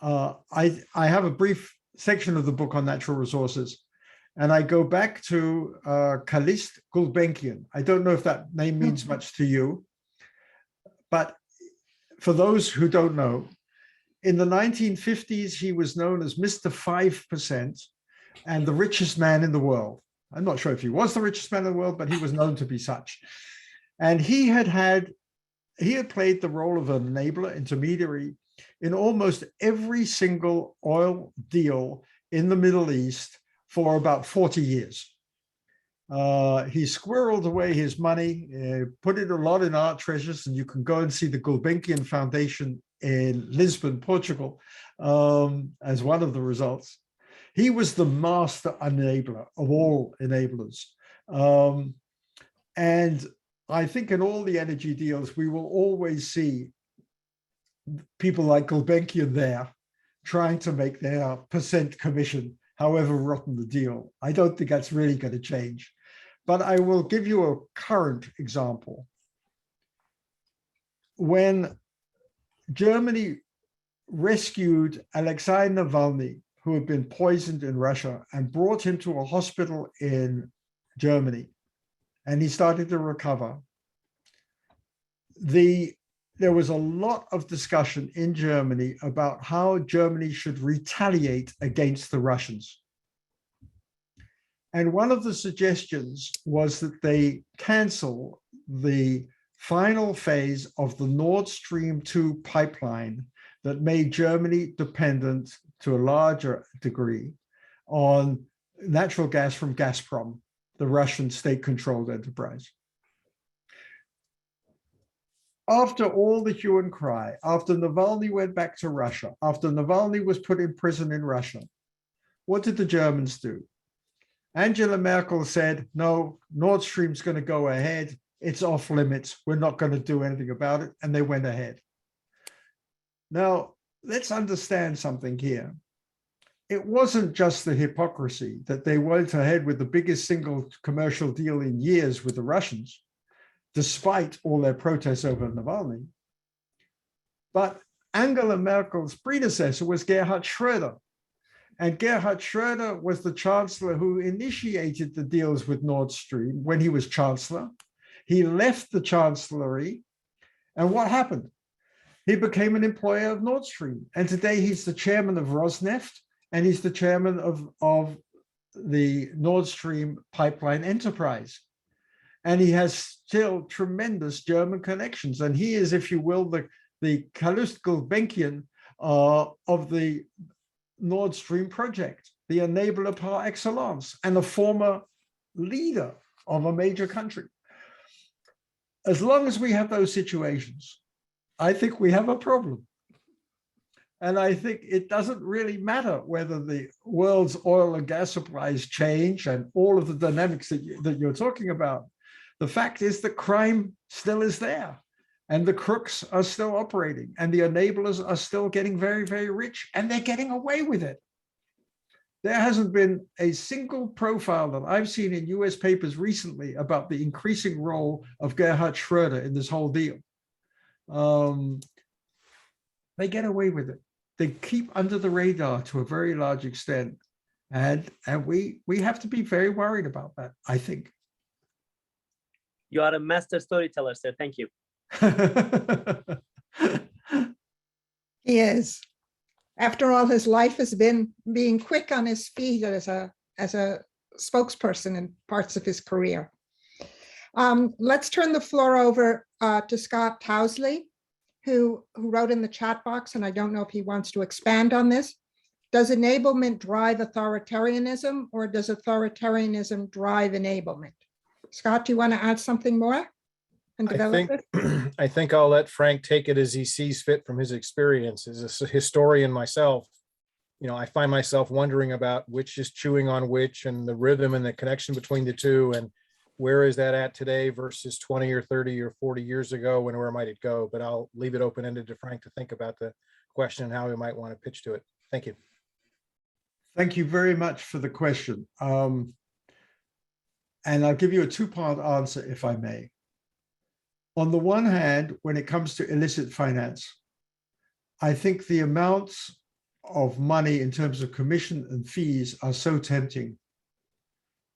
I have a brief section of the book on natural resources, and I go back to Kalist Gulbenkian. I don't know if that name means much to you, but for those who don't know, in the 1950s, he was known as Mr. 5% and the richest man in the world. I'm not sure if he was the richest man in the world, but he was known to be such. And he had played the role of an enabler, intermediary, in almost every single oil deal in the Middle East for about 40 years. He squirreled away his money, put it a lot in art treasures, and you can go and see the Gulbenkian Foundation in Lisbon, Portugal, as one of the results. He was the master enabler of all enablers. And I think in all the energy deals, we will always see people like Gulbenkian there trying to make their percent commission, however rotten the deal. I don't think that's really going to change. But I will give you a current example. When Germany rescued Alexei Navalny, who had been poisoned in Russia, and brought him to a hospital in Germany, and he started to recover, there was a lot of discussion in Germany about how Germany should retaliate against the Russians. And one of the suggestions was that they cancel the final phase of the Nord Stream 2 pipeline that made Germany dependent to a larger degree on natural gas from Gazprom, the Russian state-controlled enterprise. After all the hue and cry, after Navalny went back to Russia, after Navalny was put in prison in Russia, what did the Germans do? Angela Merkel said, no, Nord Stream's going to go ahead. It's off limits. We're not going to do anything about it. And they went ahead. Now, let's understand something here. It wasn't just the hypocrisy that they went ahead with the biggest single commercial deal in years with the Russians, despite all their protests over Navalny. But Angela Merkel's predecessor was Gerhard Schröder. And Gerhard Schröder was the chancellor who initiated the deals with Nord Stream when he was chancellor. He left the chancellery. And what happened? He became an employer of Nord Stream. And today he's the chairman of Rosneft, and he's the chairman of the Nord Stream pipeline enterprise. And he has still tremendous German connections. And he is, if you will, the Kaluskel-Benkian of the Nord Stream project, the enabler par excellence, and a former leader of a major country. As long as we have those situations, I think we have a problem. And I think it doesn't really matter whether the world's oil and gas supplies change and all of the dynamics that you're talking about. The fact is that crime still is there, and the crooks are still operating, and the enablers are still getting very, very rich, and they're getting away with it. There hasn't been a single profile that I've seen in US papers recently about the increasing role of Gerhard Schröder in this whole deal. They get away with it. They keep under the radar to a very large extent. And we have to be very worried about that, I think. You are a master storyteller, sir. Thank you. He is. After all, his life has been being quick on his feet as a spokesperson in parts of his career. Let's turn the floor over to Scott Towsley, who wrote in the chat box, and I don't know if he wants to expand on this. Does enablement drive authoritarianism, or does authoritarianism drive enablement? Scott, do you want to add something more and develop it? I think I'll let Frank take it as he sees fit from his experience. As a historian myself, I find myself wondering about which is chewing on which, and the rhythm and the connection between the two, and where is that at today versus 20 or 30 or 40 years ago, and where might it go? But I'll leave it open-ended to Frank to think about the question and how he might want to pitch to it. Thank you. Thank you very much for the question. And I'll give you a two-part answer, if I may. On the one hand, when it comes to illicit finance, I think the amounts of money in terms of commission and fees are so tempting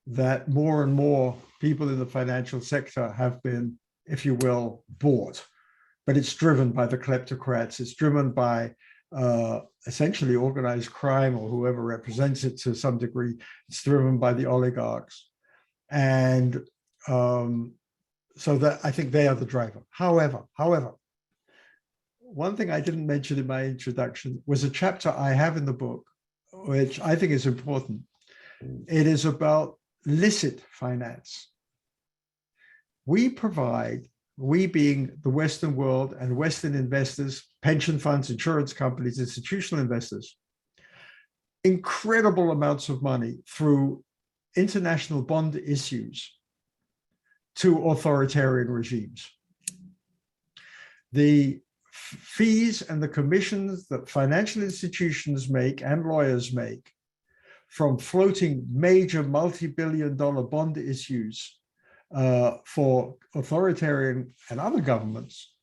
that more and more people in the financial sector have been, if you will, bought. But it's driven by the kleptocrats. It's driven by essentially organized crime, or whoever represents it to some degree. It's driven by the oligarchs. And so that I think they are the driver. However, one thing I didn't mention in my introduction was a chapter I have in the book, which I think is important. It is about licit finance. We being the Western world and Western investors, pension funds, insurance companies, institutional investors, incredible amounts of money through international bond issues to authoritarian regimes. The fees and the commissions that financial institutions make and lawyers make from floating major multi-billion-dollar bond issues for authoritarian and other governments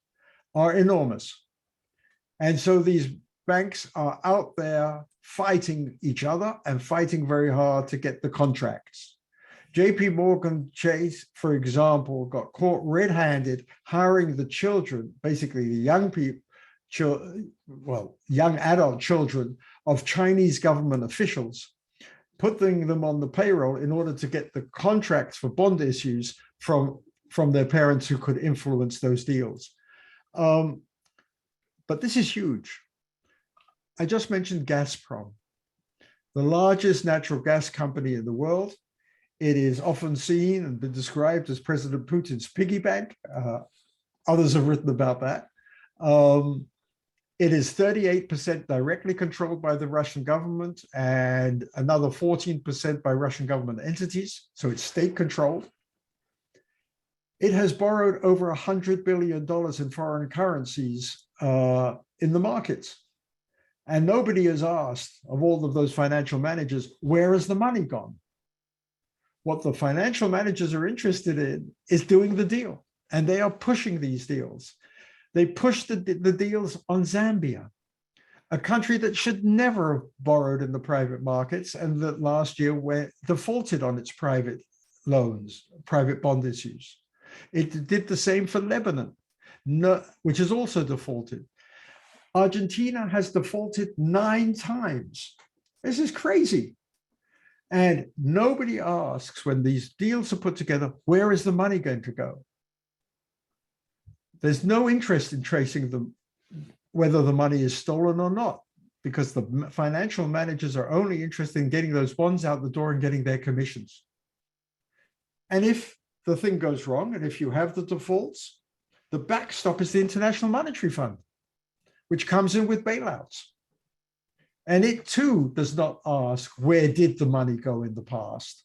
are enormous. And so these banks are out there fighting each other and fighting very hard to get the contracts. JP Morgan Chase, for example, got caught red-handed hiring the children, basically the young people, young adult children of Chinese government officials, putting them on the payroll in order to get the contracts for bond issues from their parents who could influence those deals. But this is huge. I just mentioned Gazprom, the largest natural gas company in the world. It is often seen and been described as President Putin's piggy bank. Others have written about that. It is 38% directly controlled by the Russian government and another 14% by Russian government entities. So it's state controlled. It has borrowed over $100 billion in foreign currencies in the markets. And nobody has asked of all of those financial managers, where has the money gone? What the financial managers are interested in is doing the deal, and they are pushing these deals. They pushed the deals on Zambia, a country that should never have borrowed in the private markets and that last year defaulted on its private loans, private bond issues. It did the same for Lebanon, which has also defaulted. Argentina has defaulted 9 times. This is crazy. And nobody asks when these deals are put together, where is the money going to go? There's no interest in tracing them, whether the money is stolen or not, because the financial managers are only interested in getting those bonds out the door and getting their commissions. And if the thing goes wrong, and if you have the defaults, the backstop is the International Monetary Fund, which comes in with bailouts. And it too does not ask, where did the money go in the past?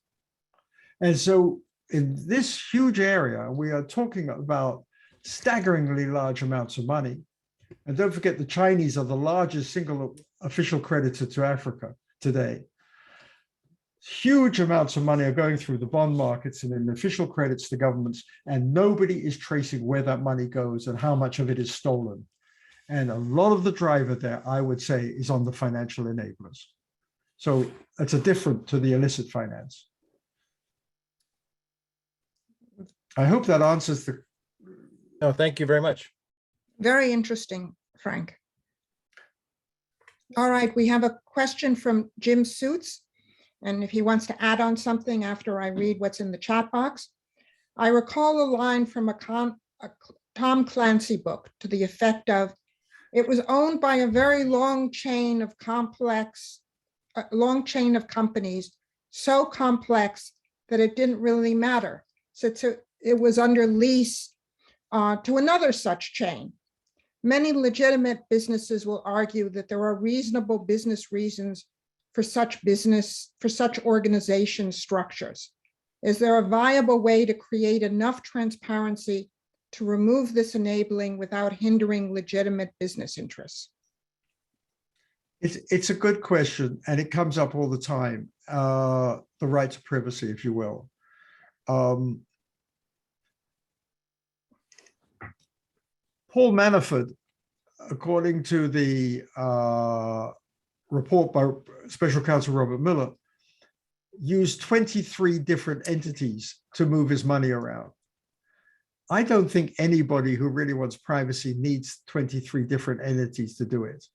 And so in this huge area, we are talking about staggeringly large amounts of money. And don't forget, the Chinese are the largest single official creditor to Africa today. Huge amounts of money are going through the bond markets and in official credits to governments, and nobody is tracing where that money goes and how much of it is stolen. And a lot of the driver there, I would say, is on the financial enablers. So it's a different to the illicit finance. I hope that answers the. No, thank you very much. Very interesting, Frank. All right, we have a question from Jim Suits. And if he wants to add on something after I read what's in the chat box. I recall a line from a Tom Clancy book to the effect of, it was owned by a very long chain of companies, so complex that it didn't really matter. So it was under lease to another such chain. Many legitimate businesses will argue that there are reasonable business reasons for such organization structures. Is there a viable way to create enough transparency to remove this enabling without hindering legitimate business interests? It's a good question, and it comes up all the time, the right to privacy, if you will. Paul Manafort, according to the report by Special Counsel Robert Mueller, used 23 different entities to move his money around. I don't think anybody who really wants privacy needs 23 different entities to do it.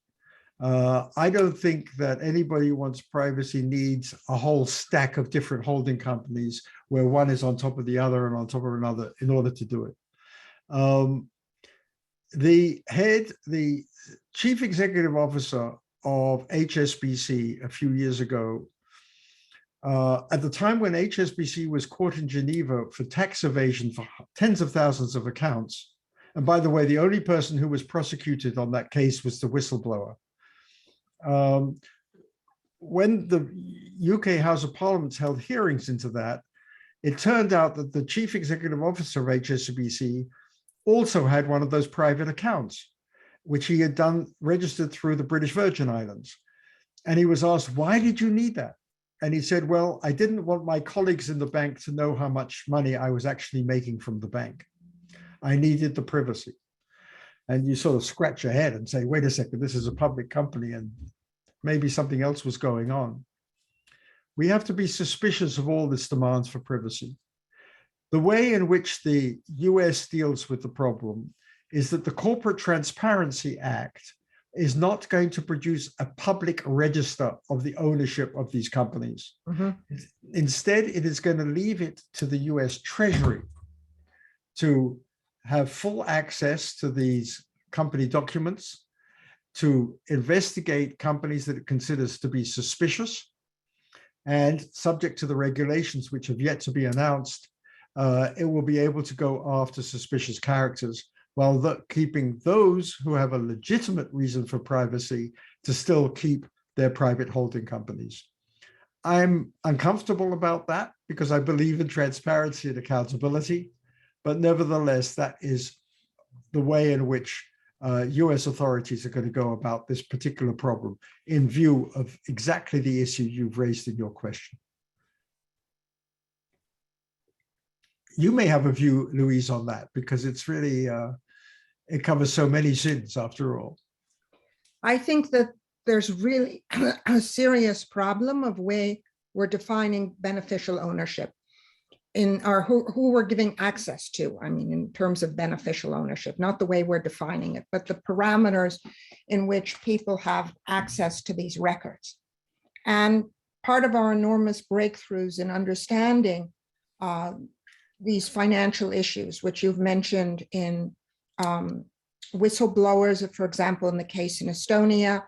I don't think that anybody who wants privacy needs a whole stack of different holding companies where one is on top of the other and on top of another in order to do it. The chief executive officer of HSBC a few years ago, at the time when HSBC was caught in Geneva for tax evasion for tens of thousands of accounts, and by the way, the only person who was prosecuted on that case was the whistleblower. When the UK House of Parliament held hearings into that, it turned out that the chief executive officer of HSBC also had one of those private accounts, which he had registered through the British Virgin Islands. And he was asked, why did you need that? And he said, well, I didn't want my colleagues in the bank to know how much money I was actually making from the bank. I needed the privacy. And you sort of scratch your head and say, wait a second, this is a public company and maybe something else was going on. We have to be suspicious of all this demands for privacy. The way in which the US deals with the problem is that the Corporate Transparency Act is not going to produce a public register of the ownership of these companies. Mm-hmm. Instead, it is going to leave it to the US Treasury to have full access to these company documents, to investigate companies that it considers to be suspicious, and subject to the regulations which have yet to be announced, it will be able to go after suspicious characters, while keeping those who have a legitimate reason for privacy to still keep their private holding companies. I'm uncomfortable about that because I believe in transparency and accountability, but nevertheless, that is the way in which US authorities are going to go about this particular problem in view of exactly the issue you've raised in your question. You may have a view, Louise, on that, because it's really, it covers so many sins after all. I think that there's really a serious problem of way we're defining beneficial ownership in our who we're giving access to. I mean, in terms of beneficial ownership, not the way we're defining it, but the parameters in which people have access to these records. And part of our enormous breakthroughs in understanding these financial issues, which you've mentioned in whistleblowers, for example, in the case in Estonia,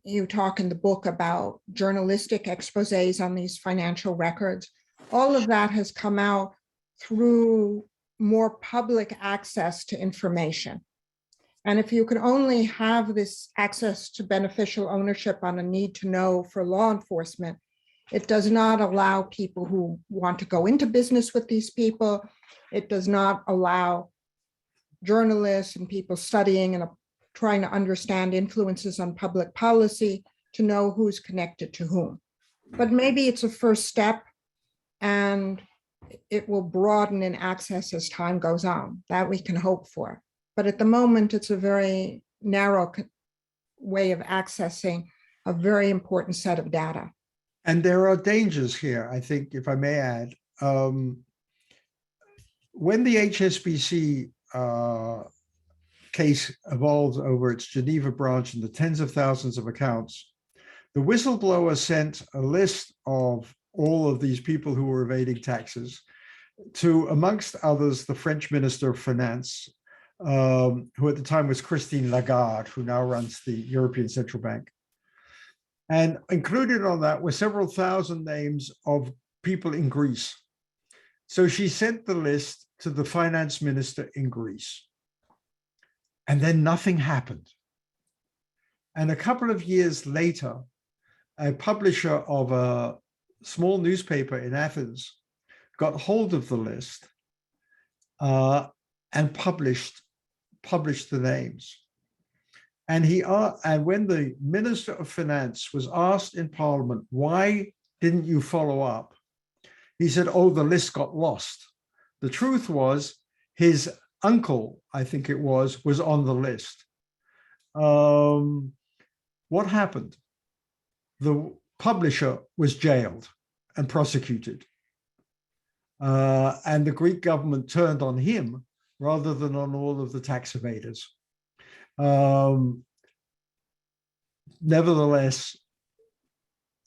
you talk in the book about journalistic exposés on these financial records. All of that has come out through more public access to information. And if you can only have this access to beneficial ownership on a need to know for law enforcement, it does not allow people who want to go into business with these people. It does not allow journalists and people studying and trying to understand influences on public policy to know who's connected to whom. But maybe it's a first step, and it will broaden in access as time goes on. That we can hope for. But at the moment, it's a very narrow way of accessing a very important set of data. And there are dangers here, I think, if I may add. When the HSBC case evolved over its Geneva branch and the tens of thousands of accounts, the whistleblower sent a list of all of these people who were evading taxes to, amongst others, the French Minister of Finance, who at the time was Christine Lagarde, who now runs the European Central Bank. And included on that were several thousand names of people in Greece. So she sent the list to the finance minister in Greece. And then nothing happened. And a couple of years later, a publisher of a small newspaper in Athens got hold of the list and published the names. And when the Minister of Finance was asked in Parliament, why didn't you follow up? He said, oh, the list got lost. The truth was his uncle, I think it was on the list. What happened? The publisher was jailed and prosecuted. And the Greek government turned on him rather than on all of the tax evaders. Nevertheless,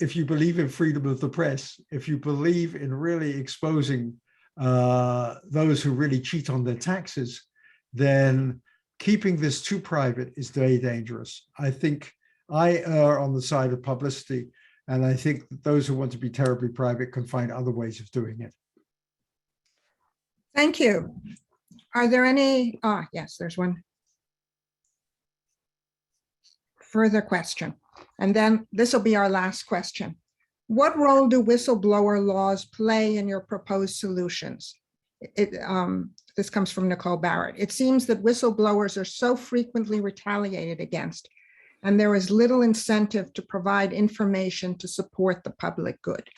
if you believe in freedom of the press, if you believe in really exposing those who really cheat on their taxes, then keeping this too private is very dangerous. I think I err on the side of publicity, and I think that those who want to be terribly private can find other ways of doing it. Thank you. Are there any, yes, there's one further question. And then this will be our last question. What role do whistleblower laws play in your proposed solutions? This comes from Nicole Barrett. It seems that whistleblowers are so frequently retaliated against, and there is little incentive to provide information to support the public good.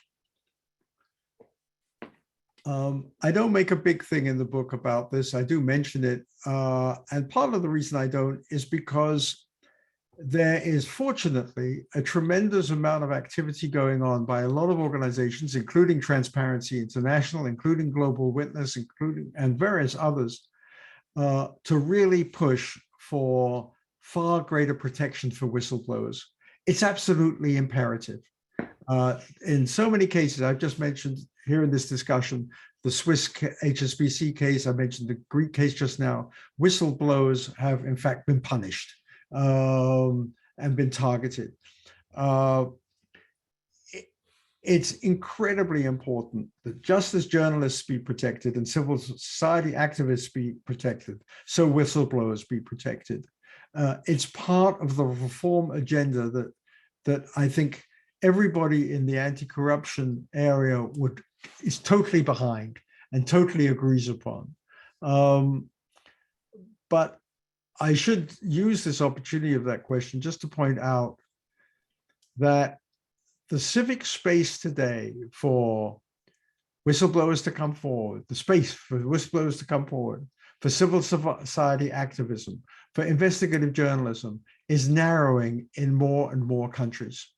I don't make a big thing in the book about this. I do mention it. And part of the reason I don't is because there is fortunately a tremendous amount of activity going on by a lot of organizations, including Transparency International, including Global Witness, and various others, to really push for far greater protection for whistleblowers. It's absolutely imperative. In so many cases, I've just mentioned here in this discussion, the Swiss HSBC case, I mentioned the Greek case just now, whistleblowers have in fact been punished and been targeted. It's incredibly important that just as journalists be protected and civil society activists be protected, so whistleblowers be protected. It's part of the reform agenda that I think everybody in the anti-corruption area is totally behind and totally agrees upon. But I should use this opportunity of that question just to point out that the civic space today for whistleblowers to come forward, the space for whistleblowers to come forward, for civil society activism, for investigative journalism is narrowing in more and more countries.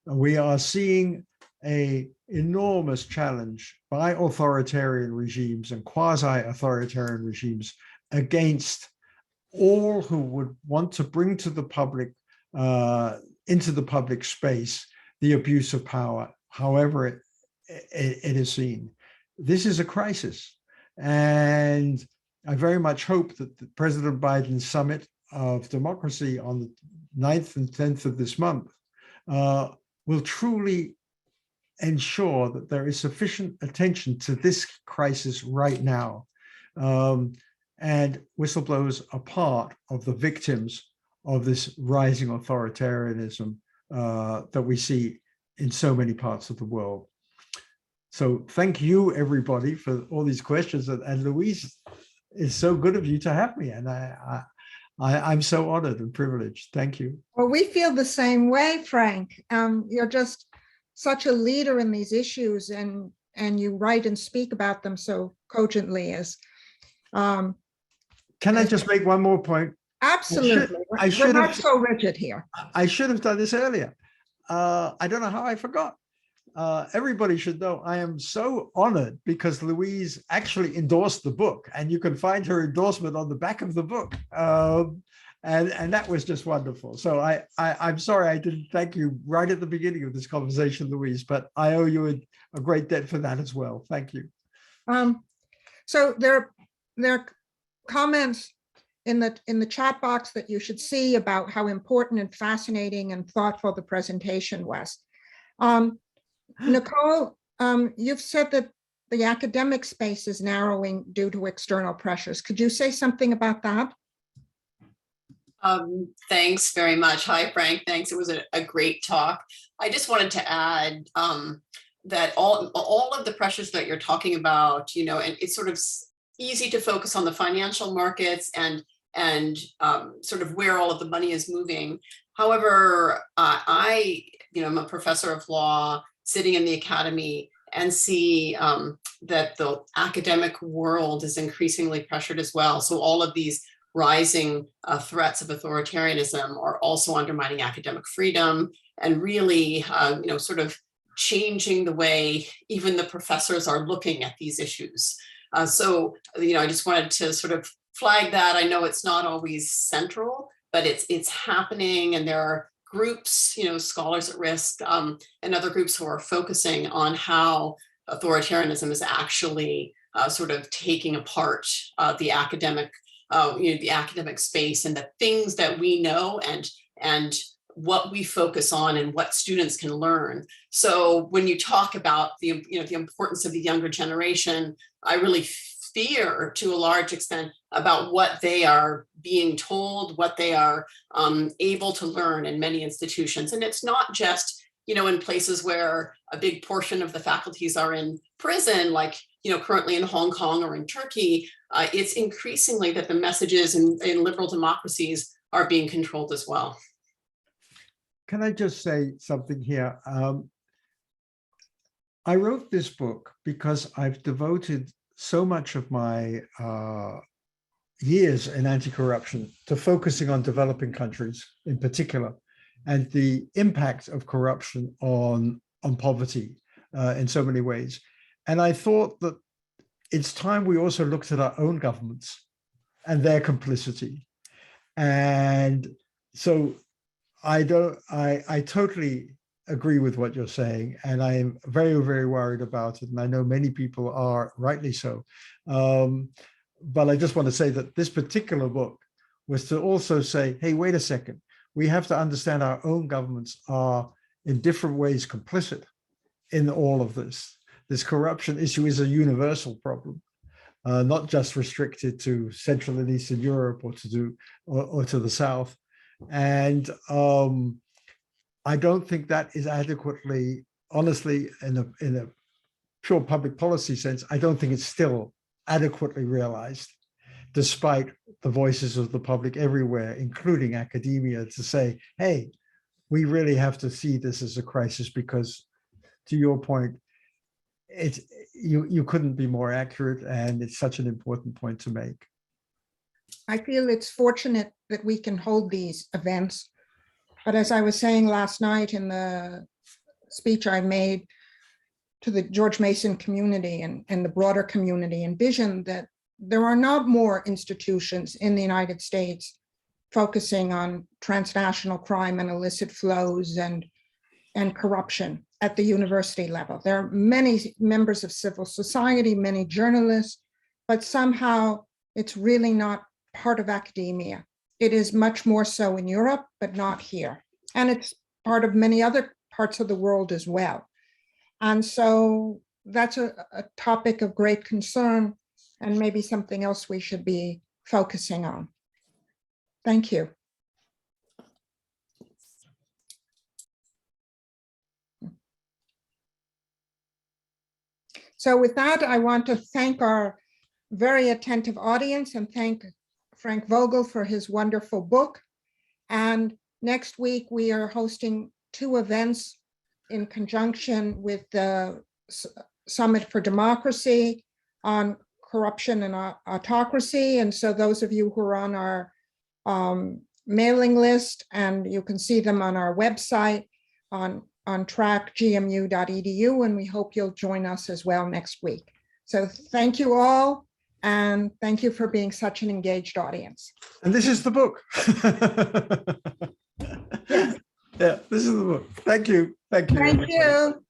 And we are seeing an enormous challenge by authoritarian regimes and quasi-authoritarian regimes against all who would want to bring to the public, into the public space, the abuse of power, however it is seen. This is a crisis. And I very much hope that the President Biden's summit of democracy on the 9th and 10th of this month will truly ensure that there is sufficient attention to this crisis right now. And whistleblowers are part of the victims of this rising authoritarianism that we see in so many parts of the world. So thank you, everybody, for all these questions. And Louise, it's so good of you to have me. And I'm so honored and privileged. Thank you. Well, we feel the same way, Frank. You're just such a leader in these issues, and you write and speak about them so cogently. Can I just make one more point? Absolutely. We're not so rigid here. I should have done this earlier. I don't know how I forgot. Everybody should know I am so honored because Louise actually endorsed the book, and you can find her endorsement on the back of the book. And that was just wonderful. So I'm sorry I didn't thank you right at the beginning of this conversation, Louise, but I owe you a great debt for that as well. Thank you. So there are comments in the chat box that you should see about how important and fascinating and thoughtful the presentation was. Nicole, you've said that the academic space is narrowing due to external pressures. Could you say something about that? Thanks very much. Hi, Frank. Thanks. It was a great talk. I just wanted to add that all of the pressures that you're talking about, you know, and it's sort of easy to focus on the financial markets and sort of where all of the money is moving. However, I'm a professor of law sitting in the academy and see that the academic world is increasingly pressured as well. So all of these rising threats of authoritarianism are also undermining academic freedom and really, sort of changing the way even the professors are looking at these issues. I just wanted to sort of flag that. I know it's not always central, but it's happening, and there are groups, Scholars at Risk, and other groups who are focusing on how authoritarianism is actually sort of taking apart the academic space and the things that we know and what we focus on and what students can learn. So when you talk about the importance of the younger generation, I really fear to a large extent about what they are being told, what they are able to learn in many institutions. And it's not just, in places where a big portion of the faculties are in prison, like, currently in Hong Kong or in Turkey. It's increasingly that the messages in liberal democracies are being controlled as well. Can I just say something here? I wrote this book because I've devoted so much of my years in anti-corruption to focusing on developing countries in particular, and the impact of corruption on poverty in so many ways. And I thought that it's time we also looked at our own governments and their complicity. And so I totally agree with what you're saying, and I am very, very worried about it. And I know many people are, rightly so. But I just want to say that this particular book was to also say, hey, wait a second. We have to understand our own governments are in different ways complicit in all of this. This corruption issue is a universal problem, not just restricted to Central and Eastern Europe or to the South. And I don't think that is adequately, honestly, in a pure public policy sense, I don't think it's still adequately realized, despite the voices of the public everywhere, including academia, to say, hey, we really have to see this as a crisis because, to your point, you couldn't be more accurate, and it's such an important point to make. I feel it's fortunate that we can hold these events. But as I was saying last night in the speech I made to the George Mason community and the broader community, envision that there are not more institutions in the United States focusing on transnational crime and illicit flows and corruption at the university level. There are many members of civil society, many journalists, but somehow it's really not part of academia. It is much more so in Europe, but not here. And it's part of many other parts of the world as well. And so that's a topic of great concern and maybe something else we should be focusing on. Thank you. So with that, I want to thank our very attentive audience and thank Frank Vogl for his wonderful book. And next week, we are hosting 2 events in conjunction with the Summit for Democracy on corruption and autocracy. And so those of you who are on our mailing list, and you can see them on our website on trackgmu.edu, and we hope you'll join us as well next week. So thank you all, and thank you for being such an engaged audience. And this is the book. Yes. Yeah, this is the book. Thank you. Thank you. Thank everybody. you.